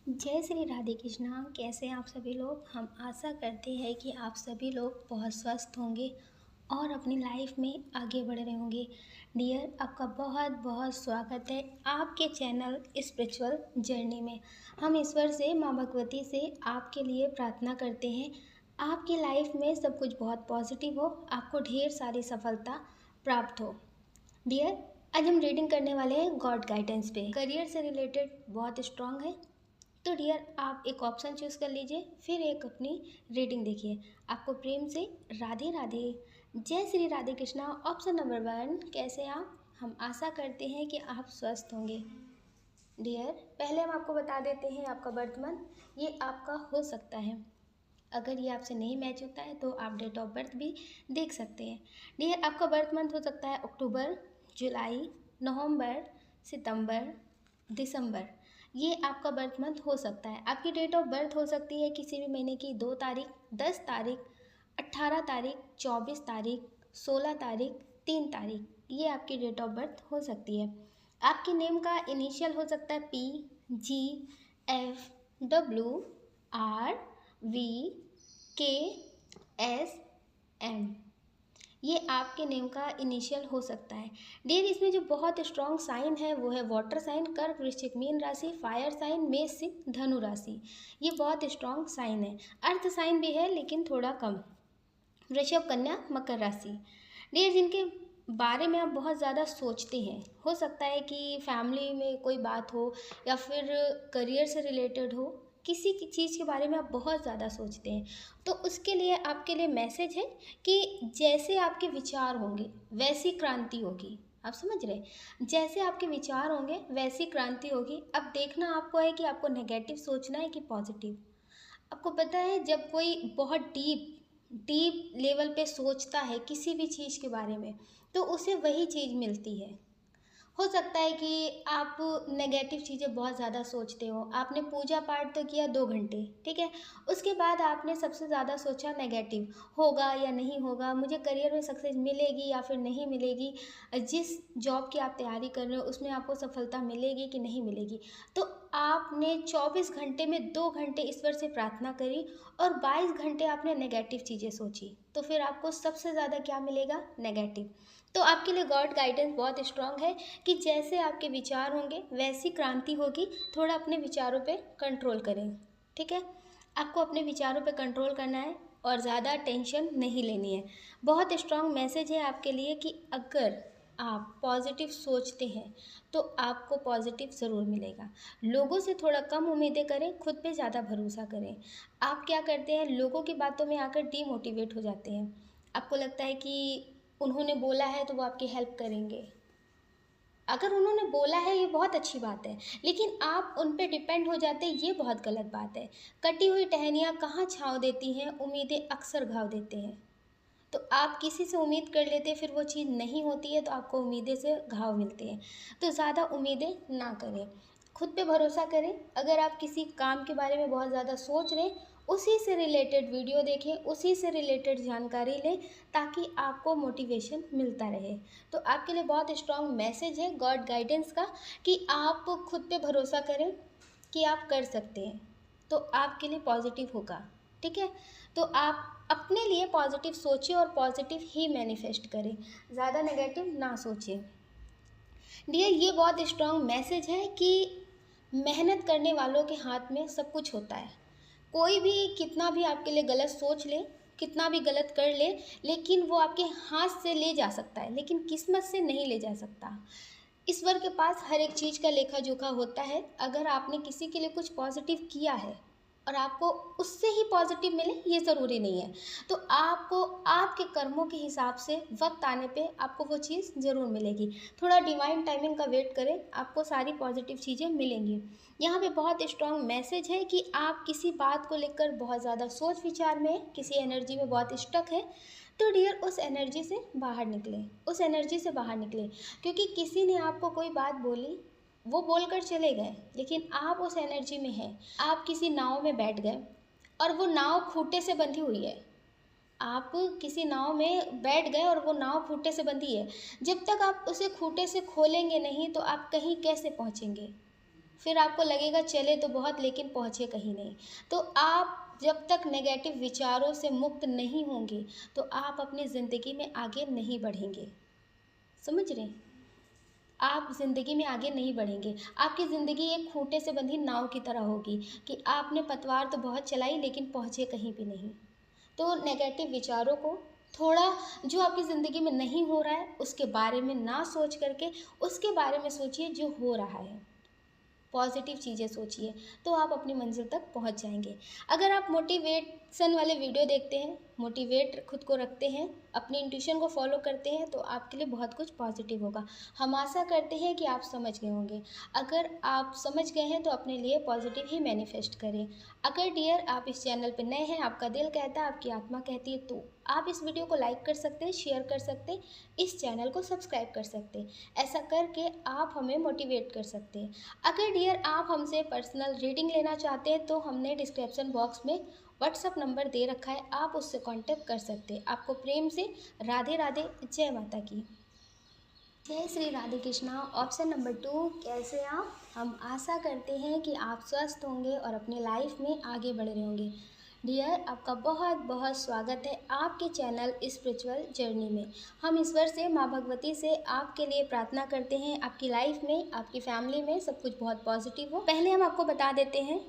जय श्री राधे कृष्णा। कैसे हैं आप सभी लोग। हम आशा करते हैं कि आप सभी लोग बहुत स्वस्थ होंगे और अपनी लाइफ में आगे बढ़ रहे होंगे। डियर, आपका बहुत बहुत स्वागत है आपके चैनल स्पिरिचुअल जर्नी में। हम ईश्वर से, माँ भगवती से आपके लिए प्रार्थना करते हैं आपकी लाइफ में सब कुछ बहुत पॉजिटिव हो, आपको ढेर सारी सफलता प्राप्त हो। डियर, आज हम रीडिंग करने वाले हैं गॉड गाइडेंस पे। करियर से रिलेटेड बहुत स्ट्रांग है, तो डियर आप एक ऑप्शन चूज़ कर लीजिए, फिर एक अपनी रीडिंग देखिए। आपको प्रेम से राधे राधे, जय श्री राधे कृष्णा। ऑप्शन नंबर 1, कैसे आप। हम आशा करते हैं कि आप स्वस्थ होंगे। डियर, पहले हम आपको बता देते हैं आपका बर्थ मंथ, ये आपका हो सकता है। अगर ये आपसे नहीं मैच होता है तो आप डेट ऑफ बर्थ भी देख सकते हैं। डियर, आपका बर्थ मंथ हो सकता है अक्टूबर, जुलाई, नवंबर, सितंबर, दिसंबर। ये आपका बर्थ मंथ हो सकता है। आपकी डेट ऑफ बर्थ हो सकती है किसी भी महीने की 2 तारीख, 10 तारीख, 18 तारीख, 24 तारीख, 16 तारीख, 3 तारीख। ये आपकी डेट ऑफ बर्थ हो सकती है। आपके नेम का इनिशियल हो सकता है P, G, F, W, R, V, K, S, M. ये आपके नेम का इनिशियल हो सकता है। डियर, इसमें जो बहुत स्ट्रॉन्ग साइन है वो है वाटर साइन, कर्क, वृश्चिक, मीन राशि, फायर साइन, मेष, सिंह, धनु राशि। ये बहुत स्ट्रॉन्ग साइन है। अर्थ साइन भी है लेकिन थोड़ा कम, वृषभ, कन्या, मकर राशि। डियर, जिनके बारे में आप बहुत ज़्यादा सोचते हैं, हो सकता है कि फैमिली में कोई बात हो या फिर करियर से रिलेटेड हो, किसी की चीज़ के बारे में आप बहुत ज़्यादा सोचते हैं, तो उसके लिए आपके लिए मैसेज है कि जैसे आपके विचार होंगे वैसी क्रांति होगी। आप समझ रहे हैं? जैसे आपके विचार होंगे वैसी क्रांति होगी। अब देखना आपको है कि आपको नेगेटिव सोचना है कि पॉजिटिव। आपको पता है, जब कोई बहुत डीप डीप लेवल पे सोचता है किसी भी चीज़ के बारे में, तो उसे वही चीज़ मिलती है। हो सकता है कि आप नेगेटिव चीज़ें बहुत ज़्यादा सोचते हो। आपने पूजा पाठ तो किया 2 घंटे, ठीक है, उसके बाद आपने सबसे ज़्यादा सोचा नेगेटिव, होगा या नहीं होगा, मुझे करियर में सक्सेस मिलेगी या फिर नहीं मिलेगी, जिस जॉब की आप तैयारी कर रहे हो उसमें आपको सफलता मिलेगी कि नहीं मिलेगी। तो आपने 24 घंटे में 2 घंटे ईश्वर से प्रार्थना करी और 22 घंटे आपने नेगेटिव चीज़ें सोची, तो फिर आपको सबसे ज़्यादा क्या मिलेगा? नेगेटिव। तो आपके लिए गॉड गाइडेंस बहुत स्ट्रांग है कि जैसे आपके विचार होंगे वैसी क्रांति होगी। थोड़ा अपने विचारों पे कंट्रोल करें, ठीक है। आपको अपने विचारों पे कंट्रोल करना है और ज़्यादा टेंशन नहीं लेनी है। बहुत स्ट्रांग मैसेज है आपके लिए कि अगर आप पॉजिटिव सोचते हैं तो आपको पॉजिटिव ज़रूर मिलेगा। लोगों से थोड़ा कम उम्मीदें करें, खुद पे ज़्यादा भरोसा करें। आप क्या करते हैं, लोगों की बातों में आकर डीमोटिवेट हो जाते हैं। आपको लगता है कि उन्होंने बोला है तो वो आपकी हेल्प करेंगे। अगर उन्होंने बोला है ये बहुत अच्छी बात है, लेकिन आप उन पे डिपेंड हो जाते हैं, ये बहुत गलत बात है। कटी हुई टहनियाँ कहाँ छाँव देती हैं, उम्मीदें अक्सर घाव देते हैं। तो आप किसी से उम्मीद कर लेते हैं, फिर वो चीज़ नहीं होती है तो आपको उम्मीदें से घाव मिलते हैं। तो ज़्यादा उम्मीदें ना करें, खुद पे भरोसा करें। अगर आप किसी काम के बारे में बहुत ज़्यादा सोच रहे हैं, उसी से रिलेटेड वीडियो देखें, उसी से रिलेटेड जानकारी लें, ताकि आपको मोटिवेशन मिलता रहे। तो आपके लिए बहुत स्ट्रॉन्ग मैसेज है गॉड गाइडेंस का कि आप खुद पे भरोसा करें कि आप कर सकते हैं, तो आपके लिए पॉजिटिव होगा, ठीक है। तो आप अपने लिए पॉजिटिव सोचिए और पॉजिटिव ही मैनिफेस्ट करें, ज़्यादा नेगेटिव ना सोचिए। डियर, ये बहुत स्ट्रॉन्ग मैसेज है कि मेहनत करने वालों के हाथ में सब कुछ होता है। कोई भी कितना भी आपके लिए गलत सोच ले, कितना भी गलत कर ले, लेकिन वो आपके हाथ से ले जा सकता है, लेकिन किस्मत से नहीं ले जा सकता। ईश्वर के पास हर एक चीज़ का लेखा जोखा होता है। अगर आपने किसी के लिए कुछ पॉजिटिव किया है और आपको उससे ही पॉजिटिव मिले, ये ज़रूरी नहीं है। तो आपको आपके कर्मों के हिसाब से वक्त आने पे आपको वो चीज़ ज़रूर मिलेगी। थोड़ा डिवाइन टाइमिंग का वेट करें, आपको सारी पॉजिटिव चीज़ें मिलेंगी। यहाँ पे बहुत स्ट्रॉन्ग मैसेज है कि आप किसी बात को लेकर बहुत ज़्यादा सोच विचार में, किसी एनर्जी में बहुत स्टक है, तो डियर उस एनर्जी से बाहर निकलें, उस एनर्जी से बाहर निकलें। क्योंकि किसी ने आपको कोई बात बोली, वो बोलकर चले गए, लेकिन आप उस एनर्जी में हैं। आप किसी नाव में बैठ गए और वो नाव खूंटे से बंधी हुई है। आप किसी नाव में बैठ गए और वो नाव खूंटे से बंधी है। जब तक आप उसे खूंटे से खोलेंगे नहीं तो आप कहीं कैसे पहुँचेंगे? फिर आपको लगेगा चले तो बहुत लेकिन पहुँचे कहीं नहीं। तो आप जब तक नेगेटिव विचारों से मुक्त नहीं होंगे तो आप अपनी ज़िंदगी में आगे नहीं बढ़ेंगे। समझ रहे हैं? आप ज़िंदगी में आगे नहीं बढ़ेंगे। आपकी ज़िंदगी एक खूंटे से बंधी नाव की तरह होगी कि आपने पतवार तो बहुत चलाई लेकिन पहुँचे कहीं भी नहीं। तो नेगेटिव विचारों को थोड़ा, जो आपकी ज़िंदगी में नहीं हो रहा है उसके बारे में ना सोच करके उसके बारे में सोचिए जो हो रहा है। पॉजिटिव चीज़ें सोचिए तो आप अपनी मंजिल तक पहुंच जाएंगे। अगर आप मोटिवेशन वाले वीडियो देखते हैं, मोटिवेट खुद को रखते हैं, अपनी इंट्यूशन को फॉलो करते हैं तो आपके लिए बहुत कुछ पॉजिटिव होगा। हम आशा करते हैं कि आप समझ गए होंगे। अगर आप समझ गए हैं तो अपने लिए पॉजिटिव ही मैनिफेस्ट करें। अगर डियर आप इस चैनल पर नए हैं, आपका दिल कहता है, आपकी आत्मा कहती है, तो आप इस वीडियो को लाइक कर सकते हैं, शेयर कर सकते हैं, इस चैनल को सब्सक्राइब कर सकते हैं। ऐसा करके आप हमें मोटिवेट कर सकते हैं। अगर डियर आप हमसे पर्सनल रीडिंग लेना चाहते हैं तो हमने डिस्क्रिप्शन बॉक्स में व्हाट्सअप नंबर दे रखा है, आप उससे कांटेक्ट कर सकते हैं। आपको प्रेम से राधे राधे, जय माता की। जय श्री राधे कृष्णा। ऑप्शन नंबर 2, कैसे आप? हम आशा करते हैं कि आप स्वस्थ होंगे और अपनी लाइफ में आगे बढ़ रहे होंगे। डियर आपका बहुत बहुत स्वागत है आपके चैनल स्पिरिचुअल जर्नी में। हम ईश्वर से, माँ भगवती से आपके लिए प्रार्थना करते हैं आपकी लाइफ में, आपकी फैमिली में सब कुछ बहुत पॉजिटिव हो। पहले हम आपको बता देते हैं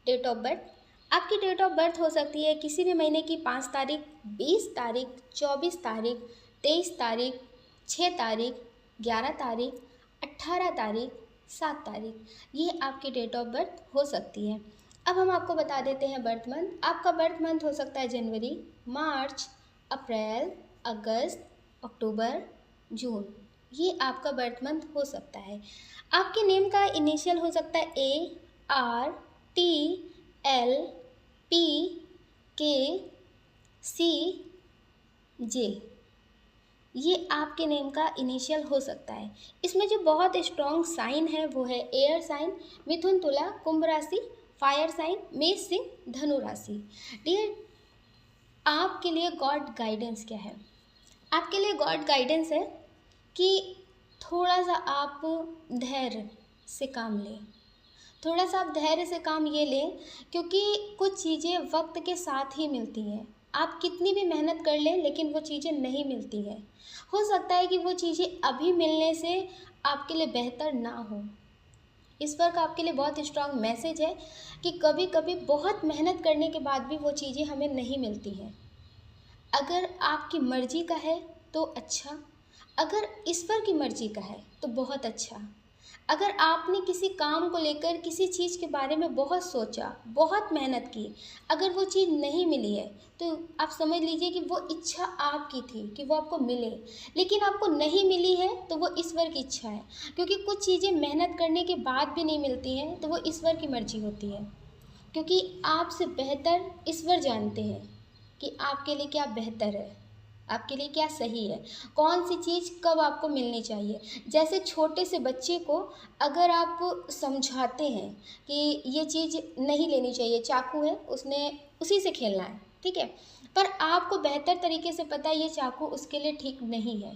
डेट ऑफ बर्थ। आपकी डेट ऑफ बर्थ हो सकती है किसी भी महीने की 5 तारीख, 20 तारीख, 24 तारीख, 23 तारीख, 6 तारीख, 11 तारीख, 18 तारीख, 7 तारीख, ये आपकी डेट ऑफ बर्थ हो सकती है। अब हम आपको बता देते हैं बर्थ मंथ। आपका बर्थ मंथ हो सकता है जनवरी, मार्च, अप्रैल, अगस्त, अक्टूबर, जून, ये आपका बर्थ मंथ हो सकता है। आपके नेम का इनिशियल हो सकता है ए, आर, टी, एल, पी, के, सी, जे, ये आपके नेम का इनिशियल हो सकता है। इसमें जो बहुत स्ट्रॉन्ग साइन है वो है एयर साइन, मिथुन, तुला, कुंभ राशि, फायर साइन, मेष, सिंह, धनु राशि। डियर आपके लिए गॉड गाइडेंस क्या है? आपके लिए गॉड गाइडेंस है कि थोड़ा सा आप धैर्य से काम लें। थोड़ा सा आप धैर्य से काम ये लें क्योंकि कुछ चीज़ें वक्त के साथ ही मिलती हैं। आप कितनी भी मेहनत कर लें लेकिन वो चीज़ें नहीं मिलती हैं। हो सकता है कि वो चीज़ें अभी मिलने से आपके लिए बेहतर ना हो। ईश्वर का आपके लिए बहुत स्ट्रांग मैसेज है कि कभी कभी बहुत मेहनत करने के बाद भी वो चीज़ें हमें नहीं मिलती हैं। अगर आपकी मर्जी का है तो अच्छा, अगर ईश्वर की मर्जी का है तो बहुत अच्छा। अगर आपने किसी काम को लेकर किसी चीज़ के बारे में बहुत सोचा, बहुत मेहनत की, अगर वो चीज़ नहीं मिली है तो आप समझ लीजिए कि वो इच्छा आपकी थी कि वो आपको मिले, लेकिन आपको नहीं मिली है तो वो ईश्वर की इच्छा है। क्योंकि कुछ चीज़ें मेहनत करने के बाद भी नहीं मिलती हैं तो वो ईश्वर की मर्जी होती है। क्योंकि आपसे बेहतर ईश्वर जानते हैं कि आपके लिए क्या बेहतर है, आपके लिए क्या सही है, कौन सी चीज़ कब आपको मिलनी चाहिए। जैसे छोटे से बच्चे को अगर आप समझाते हैं कि ये चीज़ नहीं लेनी चाहिए, चाकू है उसने उसी से खेलना है, ठीक है, पर आपको बेहतर तरीके से पता है ये चाकू उसके लिए ठीक नहीं है,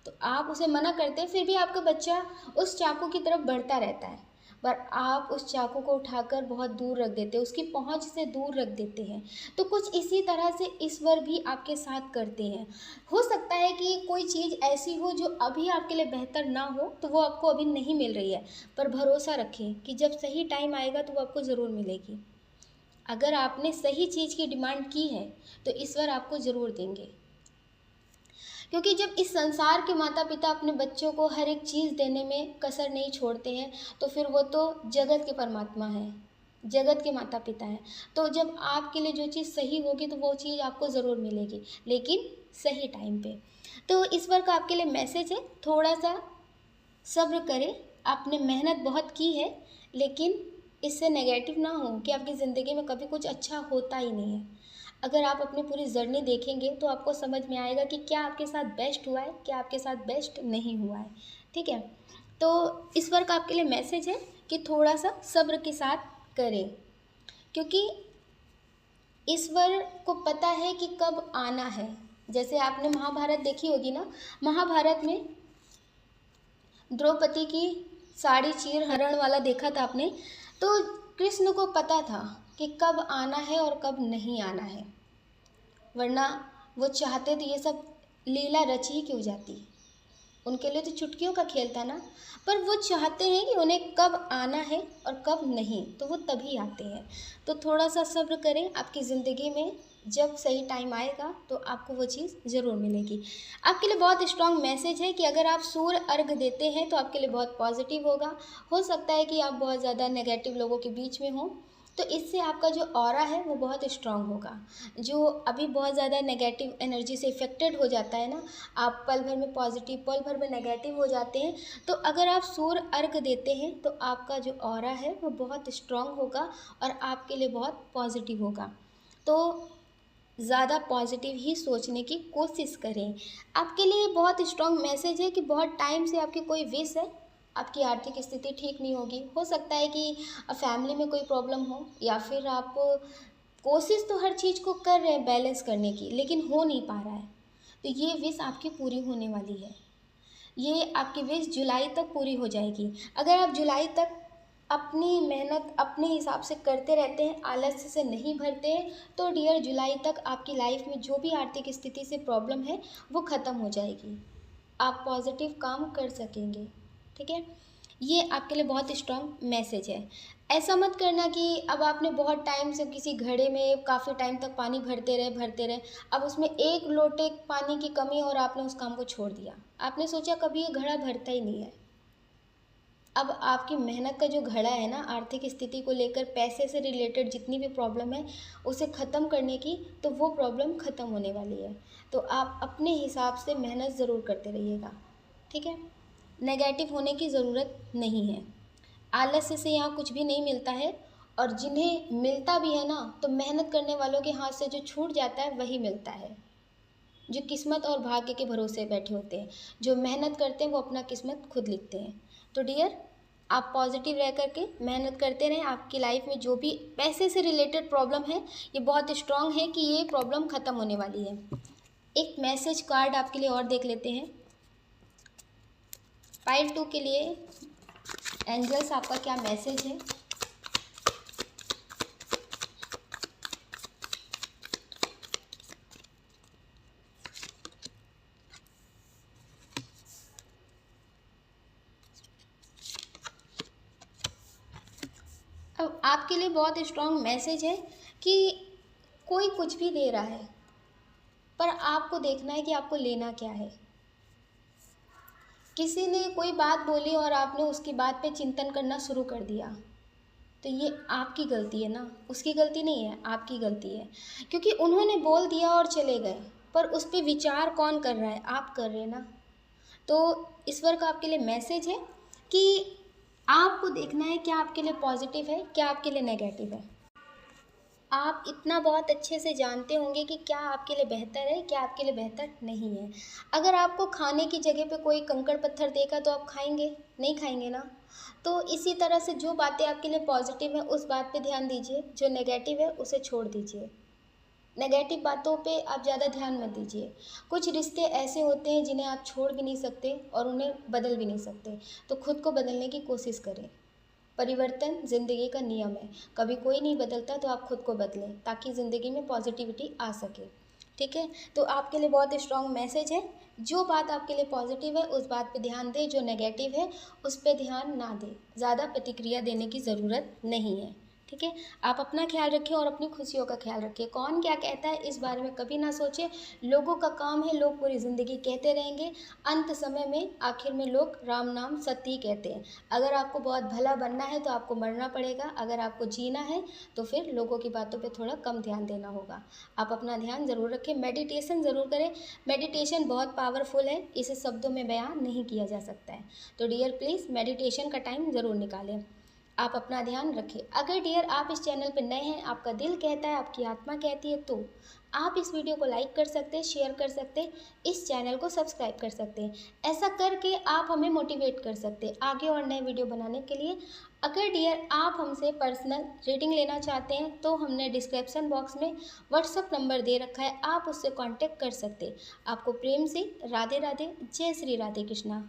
तो आप उसे मना करते हैं, फिर भी आपका बच्चा उस चाकू की तरफ बढ़ता रहता है, पर आप उस चाकू को उठाकर बहुत दूर रख देते हैं, उसकी पहुंच से दूर रख देते हैं। तो कुछ इसी तरह से ईश्वर भी आपके साथ करते हैं। हो सकता है कि कोई चीज़ ऐसी हो जो अभी आपके लिए बेहतर ना हो तो वो आपको अभी नहीं मिल रही है, पर भरोसा रखें कि जब सही टाइम आएगा तो वो आपको ज़रूर मिलेगी। अगर आपने सही चीज़ की डिमांड की है तो ईश्वर आपको ज़रूर देंगे। क्योंकि जब इस संसार के माता पिता अपने बच्चों को हर एक चीज़ देने में कसर नहीं छोड़ते हैं तो फिर वो तो जगत के परमात्मा हैं, जगत के माता पिता हैं। तो जब आपके लिए जो चीज़ सही होगी तो वो चीज़ आपको ज़रूर मिलेगी, लेकिन सही टाइम पे। तो ईश्वर का आपके लिए मैसेज है, थोड़ा सा सब्र करें। आपने मेहनत बहुत की है लेकिन इससे नेगेटिव ना हो कि आपकी ज़िंदगी में कभी कुछ अच्छा होता ही नहीं है। अगर आप अपनी पूरी जर्नी देखेंगे तो आपको समझ में आएगा कि क्या आपके साथ बेस्ट हुआ है, क्या आपके साथ बेस्ट नहीं हुआ है, ठीक है। तो ईश्वर का आपके लिए मैसेज है कि थोड़ा सा सब्र के साथ करें, क्योंकि ईश्वर को पता है कि कब आना है। जैसे आपने महाभारत देखी होगी ना, महाभारत में द्रौपदी की साड़ी चीर हरण वाला देखा था आपने। तो कृष्ण को पता था कि कब आना है और कब नहीं आना है, वरना वो चाहते तो ये सब लीला रची ही क्यों जाती। उनके लिए तो चुटकियों का खेल था ना। पर वो चाहते हैं कि उन्हें कब आना है और कब नहीं, तो वो तभी आते हैं। तो थोड़ा सा सब्र करें, आपकी ज़िंदगी में जब सही टाइम आएगा तो आपको वो चीज़ ज़रूर मिलेगी। आपके लिए बहुत स्ट्रॉन्ग मैसेज है कि अगर आप सूर्य अर्घ देते हैं तो आपके लिए बहुत पॉजिटिव होगा। हो सकता है कि आप बहुत ज़्यादा नेगेटिव लोगों के बीच में हों, तो इससे आपका जो ऑरा है वो बहुत स्ट्रांग होगा। जो अभी बहुत ज़्यादा नेगेटिव एनर्जी से इफ़ेक्टेड हो जाता है ना, आप पल भर में पॉजिटिव पल भर में नेगेटिव हो जाते हैं, तो अगर आप सूर्य अर्घ देते हैं तो आपका जो ऑरा है वो बहुत स्ट्रांग होगा और आपके लिए बहुत पॉजिटिव होगा। तो ज़्यादा पॉजिटिव ही सोचने की कोशिश करें। आपके लिए बहुत स्ट्रॉन्ग मैसेज है कि बहुत टाइम से आपकी कोई विश है, आपकी आर्थिक स्थिति ठीक नहीं होगी। हो सकता है कि फैमिली में कोई प्रॉब्लम हो, या फिर आप कोशिश तो हर चीज़ को कर रहे हैं बैलेंस करने की, लेकिन हो नहीं पा रहा है। तो ये विश आपकी पूरी होने वाली है। ये आपकी विश जुलाई तक पूरी हो जाएगी। अगर आप जुलाई तक अपनी मेहनत अपने हिसाब से करते रहते हैं, आलस्य से नहीं भरते हैं, तो डियर जुलाई तक आपकी लाइफ में जो भी आर्थिक स्थिति से प्रॉब्लम है वो ख़त्म हो जाएगी। आप पॉजिटिव काम कर सकेंगे। ठीक है, ये आपके लिए बहुत स्ट्रॉन्ग मैसेज है। ऐसा मत करना कि अब आपने बहुत टाइम से किसी घड़े में काफ़ी टाइम तक पानी भरते रहे, अब उसमें एक लोटे पानी की कमी और आपने उस काम को छोड़ दिया। आपने सोचा कभी ये घड़ा भरता ही नहीं है। अब आपकी मेहनत का जो घड़ा है ना, आर्थिक स्थिति को लेकर पैसे से रिलेटेड जितनी भी प्रॉब्लम है उसे ख़त्म करने की, तो वो प्रॉब्लम ख़त्म होने वाली है। तो आप अपने हिसाब से मेहनत ज़रूर करते रहिएगा। ठीक है, नेगेटिव होने की ज़रूरत नहीं है। आलस्य से यहाँ कुछ भी नहीं मिलता है, और जिन्हें मिलता भी है ना, तो मेहनत करने वालों के हाथ से जो छूट जाता है वही मिलता है। जो किस्मत और भाग्य के भरोसे बैठे होते हैं, जो मेहनत करते हैं वो अपना किस्मत खुद लिखते हैं। तो डियर, आप पॉजिटिव रह करके मेहनत करते रहें। आपकी लाइफ में जो भी पैसे से रिलेटेड प्रॉब्लम है ये बहुत स्ट्रांग है कि ये प्रॉब्लम ख़त्म होने वाली है। एक मैसेज कार्ड आपके लिए और देख लेते हैं। पाइल 2 के लिए एंजल्स आपका क्या मैसेज है। अब आपके लिए बहुत स्ट्रांग मैसेज है कि कोई कुछ भी दे रहा है, पर आपको देखना है कि आपको लेना क्या है। किसी ने कोई बात बोली और आपने उसकी बात पे चिंतन करना शुरू कर दिया, तो ये आपकी गलती है ना, उसकी गलती नहीं है, आपकी गलती है। क्योंकि उन्होंने बोल दिया और चले गए, पर उस पर विचार कौन कर रहा है, आप कर रहे हैं ना। तो ईश्वर का आपके लिए मैसेज है कि आपको देखना है क्या आपके लिए पॉजिटिव है, क्या आपके लिए नेगेटिव है। आप इतना बहुत अच्छे से जानते होंगे कि क्या आपके लिए बेहतर है, क्या आपके लिए बेहतर नहीं है। अगर आपको खाने की जगह पे कोई कंकड़ पत्थर देगा तो आप खाएंगे? नहीं खाएंगे ना। तो इसी तरह से जो बातें आपके लिए पॉजिटिव है उस बात पे ध्यान दीजिए, जो नेगेटिव है उसे छोड़ दीजिए। नेगेटिव बातों पे आप ज़्यादा ध्यान मत दीजिए। कुछ रिश्ते ऐसे होते हैं जिन्हें आप छोड़ भी नहीं सकते और उन्हें बदल भी नहीं सकते, तो खुद को बदलने की कोशिश करें। परिवर्तन ज़िंदगी का नियम है, कभी कोई नहीं बदलता तो आप खुद को बदलें ताकि ज़िंदगी में पॉजिटिविटी आ सके। ठीक है, तो आपके लिए बहुत स्ट्रॉन्ग मैसेज है। जो बात आपके लिए पॉजिटिव है उस बात पे ध्यान दें, जो नेगेटिव है उस पे ध्यान ना दें। ज़्यादा प्रतिक्रिया देने की ज़रूरत नहीं है। ठीक है, आप अपना ख्याल रखें और अपनी खुशियों का ख्याल रखें। कौन क्या कहता है इस बारे में कभी ना सोचें। लोगों का काम है, लोग पूरी ज़िंदगी कहते रहेंगे, अंत समय में आखिर में लोग राम नाम सत्य ही कहते हैं। अगर आपको बहुत भला बनना है तो आपको मरना पड़ेगा, अगर आपको जीना है तो फिर लोगों की बातों पे थोड़ा कम ध्यान देना होगा। आप अपना ध्यान ज़रूर रखें, मेडिटेशन ज़रूर करें। मेडिटेशन बहुत पावरफुल है, इसे शब्दों में बयान नहीं किया जा सकता है। तो डियर प्लीज़ मेडिटेशन का टाइम ज़रूर निकालें। आप अपना ध्यान रखें। अगर डियर आप इस चैनल पर नए हैं, आपका दिल कहता है, आपकी आत्मा कहती है, तो आप इस वीडियो को लाइक कर सकते हैं, शेयर कर सकते हैं, इस चैनल को सब्सक्राइब कर सकते हैं। ऐसा करके आप हमें मोटिवेट कर सकते हैं आगे और नए वीडियो बनाने के लिए। अगर डियर आप हमसे पर्सनल रीडिंग लेना चाहते हैं तो हमने डिस्क्रिप्शन बॉक्स में व्हाट्सअप नंबर दे रखा है, आप उससे कांटेक्ट कर सकते हैं। आपको प्रेम से राधे राधे, जय श्री राधे कृष्णा।